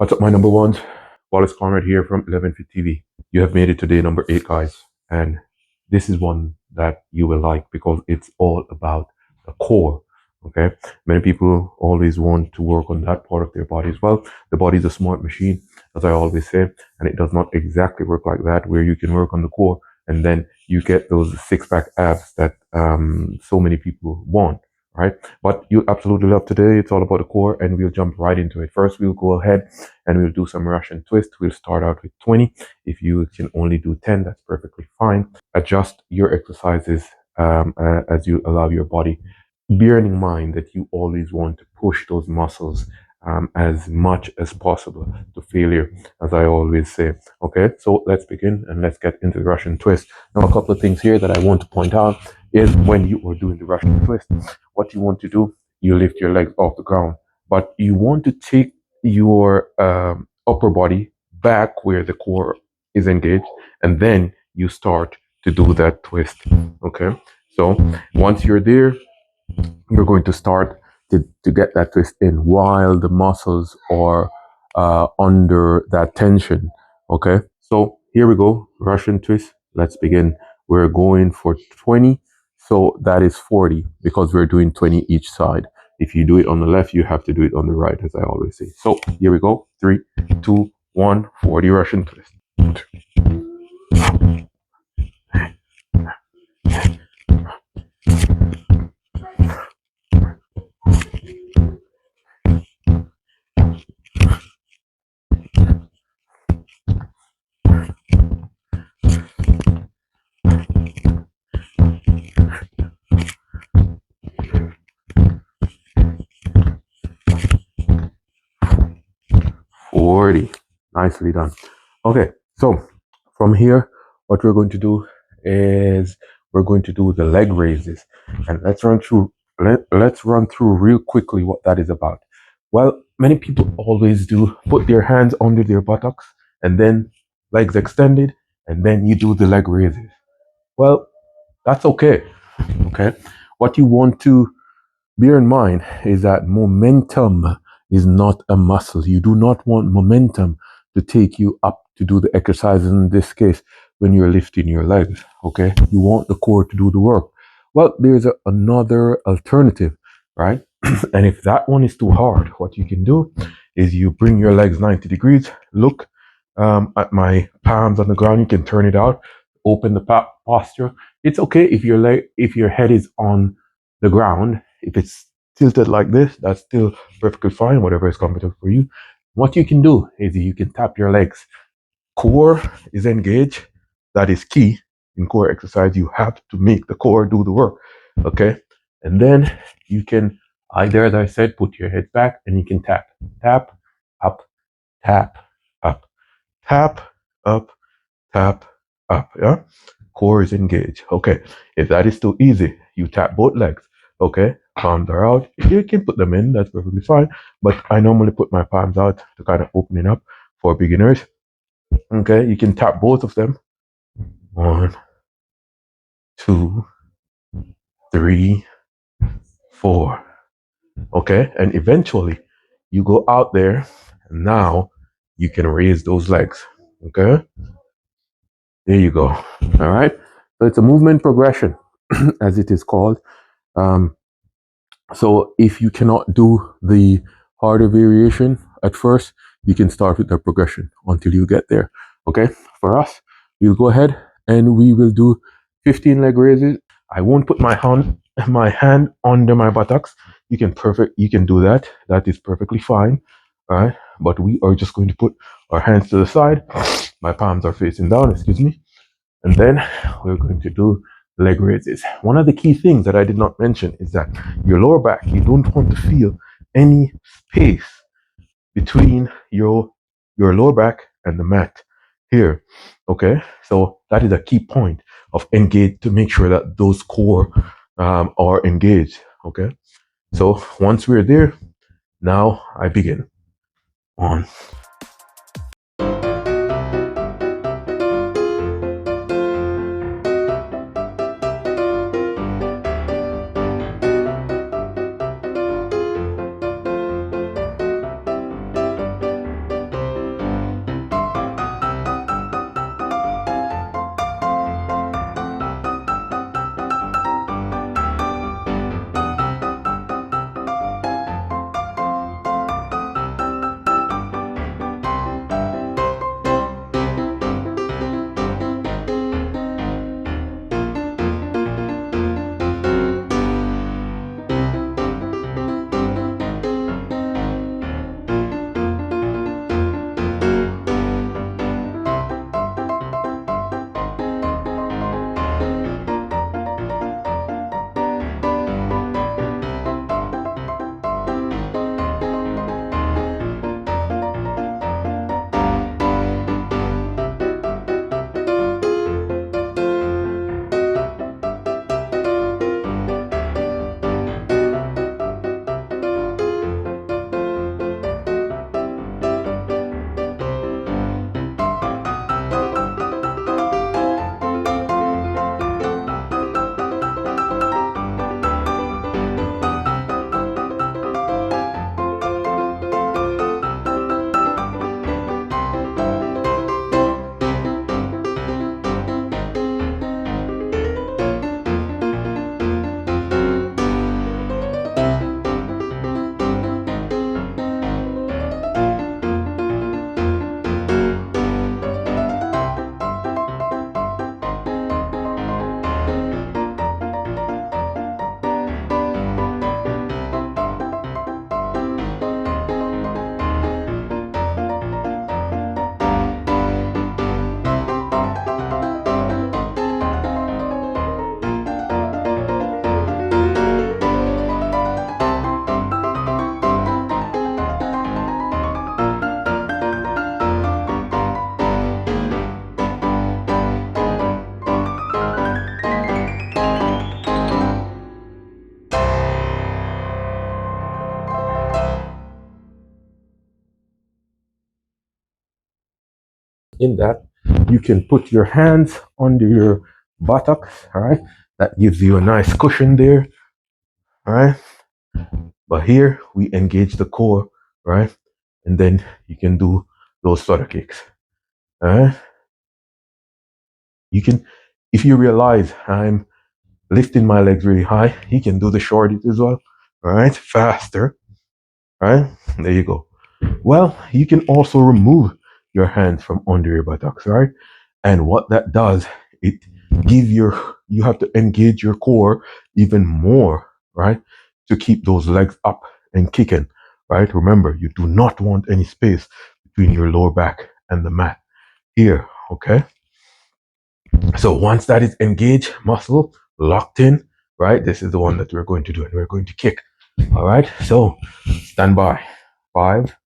What's up, my number ones? Wallace Conrad here from 11 Fit TV. You have made it to day number 8, guys. And this is one that you will like because it's all about the core. Okay. Many people always want to work on that part of their body as well. The body is a smart machine, as I always say, and it does not exactly work like that, where you can work on the core and then you get those six-pack abs that so many people want, right? But you absolutely love today. It's all about the core, and we'll jump right into it. First, we'll go ahead and we'll do some Russian twist. We'll start out with 20. If you can only do 10, that's perfectly fine. Adjust your exercises as you allow your body, bearing in mind that you always want to push those muscles as much as possible to failure, as I always say. Okay, so let's begin and let's get into the Russian twist. Now, a couple of things here that I want to point out is when you are doing the Russian twist, what you want to do, you lift your legs off the ground, but you want to take your upper body back where the core is engaged, and then you start to do that twist. Okay, so once you're there, you're going to start to get that twist in while the muscles are under that tension. Okay, so here we go, Russian twist. Let's begin. We're going for 20, so that is 40 because we're doing 20 each side. If you do it on the left, you have to do it on the right, as I always say. So here we go. 3, 2, 1, 40 Russian twist. 40. Nicely done. Okay, so from here, what we're going to do is we're going to do the leg raises, and let's run through real quickly what that is about. Well, many people always do put their hands under their buttocks and then legs extended, and then you do the leg raises. Well, that's okay. Okay, what you want to bear in mind is that momentum is not a muscle. You do not want momentum to take you up to do the exercises in this case when you're lifting your legs. Okay, you want the core to do the work. Well, there's another alternative, right? And if that one is too hard, what you can do is you bring your legs 90 degrees, look at my palms on the ground. You can turn it out, open the posture. It's okay if your head is on the ground. If it's tilted like this, that's still perfectly fine, whatever is comfortable for you. What you can do is you can tap your legs. Core is engaged. That is key in core exercise. You have to make the core do the work. Okay. And then you can either, as I said, put your head back and you can tap, tap, up, tap, up, tap, up, tap, up. Yeah. Core is engaged. Okay. If that is too easy, you tap both legs. Okay. Palms are out. You can put them in. That's perfectly fine. But I normally put my palms out to kind of open it up for beginners. Okay. You can tap both of them. 1, 2, 3, 4. Okay. And eventually you go out there and now you can raise those legs. Okay. There you go. All right. So it's a movement progression, as it is called. So if you cannot do the harder variation at first, you can start with the progression until you get there. Okay. For us, we'll go ahead and we will do 15 leg raises. I won't put my hand under my buttocks. You can do that. That is perfectly fine. All right. But we are just going to put our hands to the side. My palms are facing down, excuse me. And then we're going to do leg raises. One of the key things that I did not mention is that your lower back, you don't want to feel any space between your lower back and the mat here. Okay, so that is a key point of engage to make sure that those core are engaged. Okay, so once we're there, now I begin. 1, In that, you can put your hands under your buttocks, all right? That gives you a nice cushion there, all right? But here we engage the core, right? And then you can do those flutter kicks, all right? You can, if you realize I'm lifting my legs really high, you can do the shorties as well, all right? Faster, all right? There you go. Well, you can also remove your hands from under your buttocks, right? And what that does, it give your you have to engage your core even more, right? To keep those legs up and kicking, right? Remember, you do not want any space between your lower back and the mat here, okay? So once that is engaged, muscle locked in, right? This is the one that we're going to do, and we're going to kick. All right. So stand by. 5,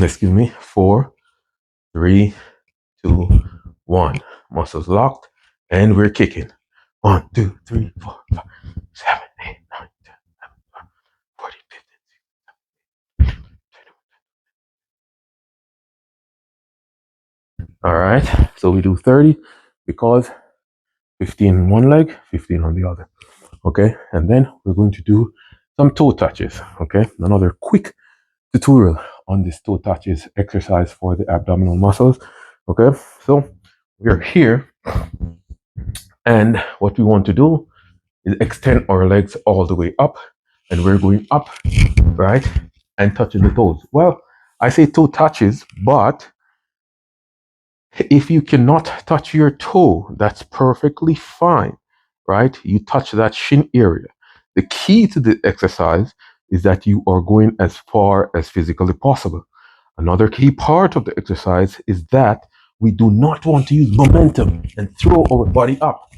excuse me, 4, 3, 2, 1. Muscles locked, and we're kicking. 1, 2, 3, 4, 5, 7, 8, 9, 10, 11, 12, 14, 15. All right. So we do 30 because 15 on one leg, 15 on the other. Okay. And then we're going to do some toe touches. Okay. Another quick tutorial on this toe touches exercise for the abdominal muscles. Okay. So we're here, and what we want to do is extend our legs all the way up, and we're going up, right, and touching the toes. Well, I say toe touches, but if you cannot touch your toe, that's perfectly fine, right? You touch that shin area. The key to the exercise is that you are going as far as physically possible. Another key part of the exercise is that we do not want to use momentum and throw our body up,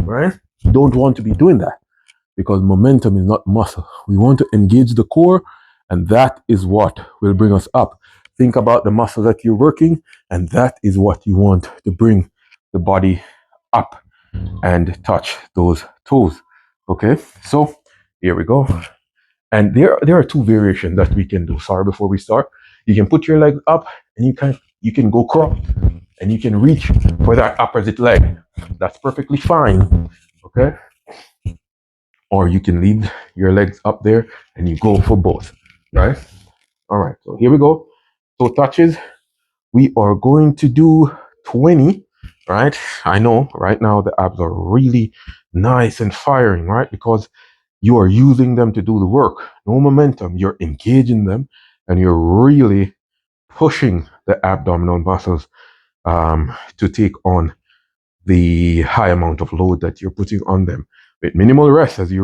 right? You don't want to be doing that because momentum is not muscle. We want to engage the core, and that is what will bring us up. Think about the muscle that you're working, and that is what you want to bring the body up and touch those toes. Okay, so here we go. And there are two variations that we can do. Sorry, before we start, you can put your legs up, and you can go crop, and you can reach for that opposite leg. That's perfectly fine. Okay, or you can leave your legs up there and you go for both, right? All right, so here we go. So touches, we are going to do 20, right? I know right now the abs are really nice and firing, right? Because you are using them to do the work. No momentum, you're engaging them, and you're really pushing the abdominal muscles to take on the high amount of load that you're putting on them with minimal rest as you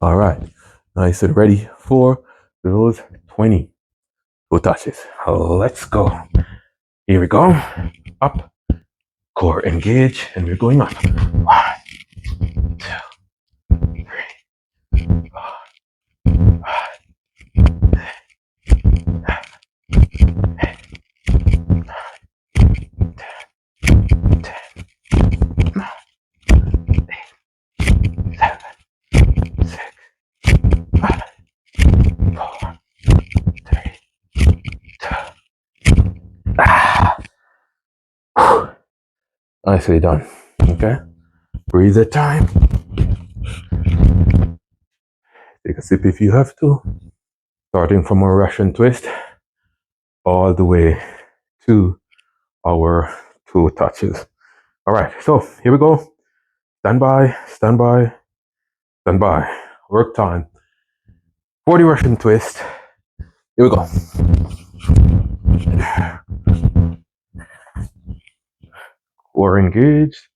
All right. Nice and ready for those 22 touches. Let's go. Here we go. Up, core engage, and we're going up. 1, 2, 3, 4, 5, 10, 9, 8, 7, 6, 5, 4, 3, 2. Nicely done. Okay. Breathe at time. Take a sip if you have to. Starting from a Russian twist all the way to our 2 touches. All right. So here we go. Stand by, stand by, stand by. Work time. 40 Russian twist. Here we go. Core engaged.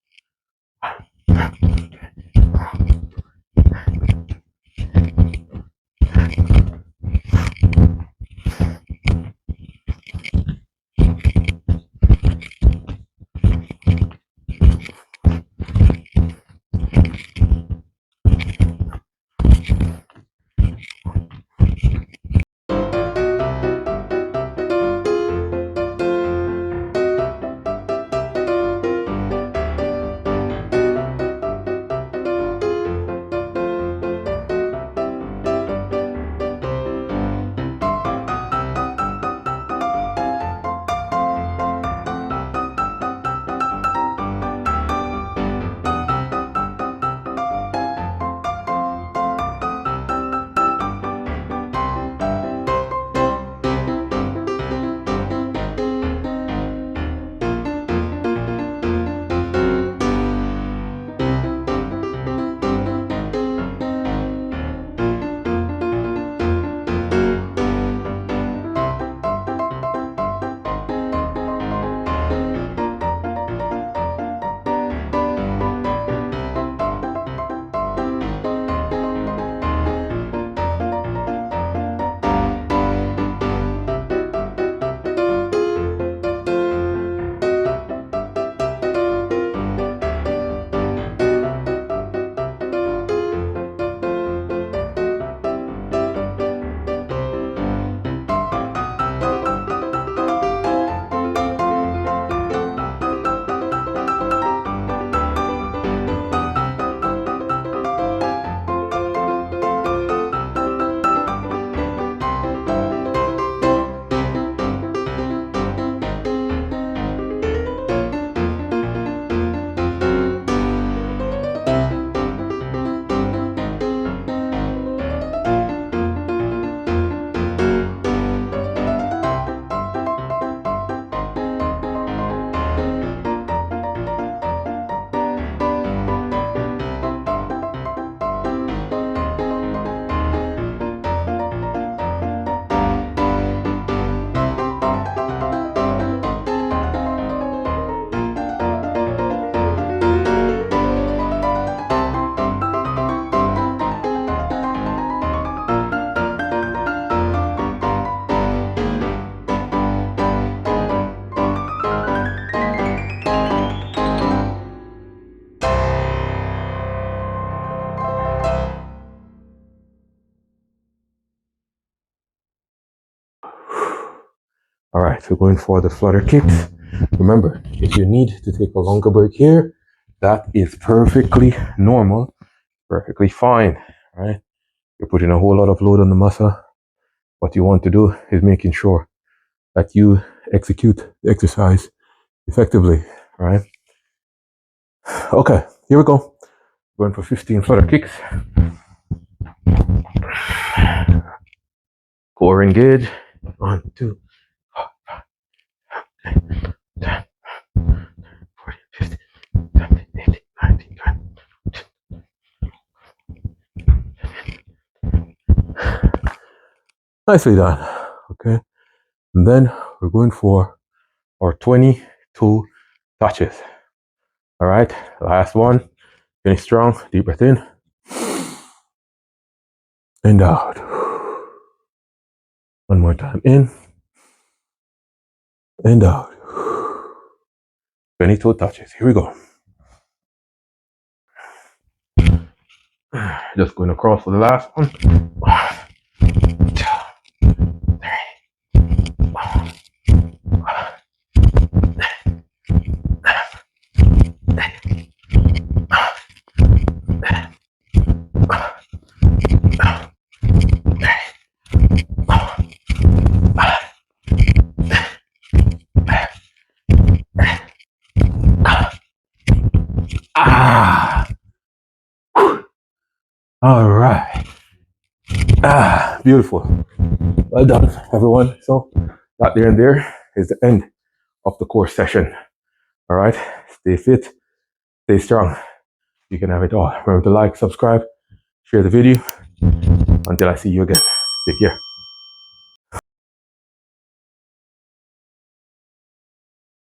All right, so going for the flutter kicks. Remember, if you need to take a longer break here, that is perfectly normal, perfectly fine, right? You're putting a whole lot of load on the muscle. What you want to do is making sure that you execute the exercise effectively, right? Okay, here we go. Going for 15 flutter kicks. Core engage. 1, 2, 5, 10, 40, 50, 70, 80, 90, 20. Nicely done. Okay. And then we're going for our 22 touches. All right. Last one. Finish strong. Deep breath in. and out. One more time, in and out. 20 toe touches. Here we go. Just going across for the last one. 1, 2, 3. All right. Beautiful. Well done, everyone. So that there and there is the end of the core session. All right. Stay fit, stay strong. You can have it all. Remember to like, subscribe, share the video. Until I see you again. Take care.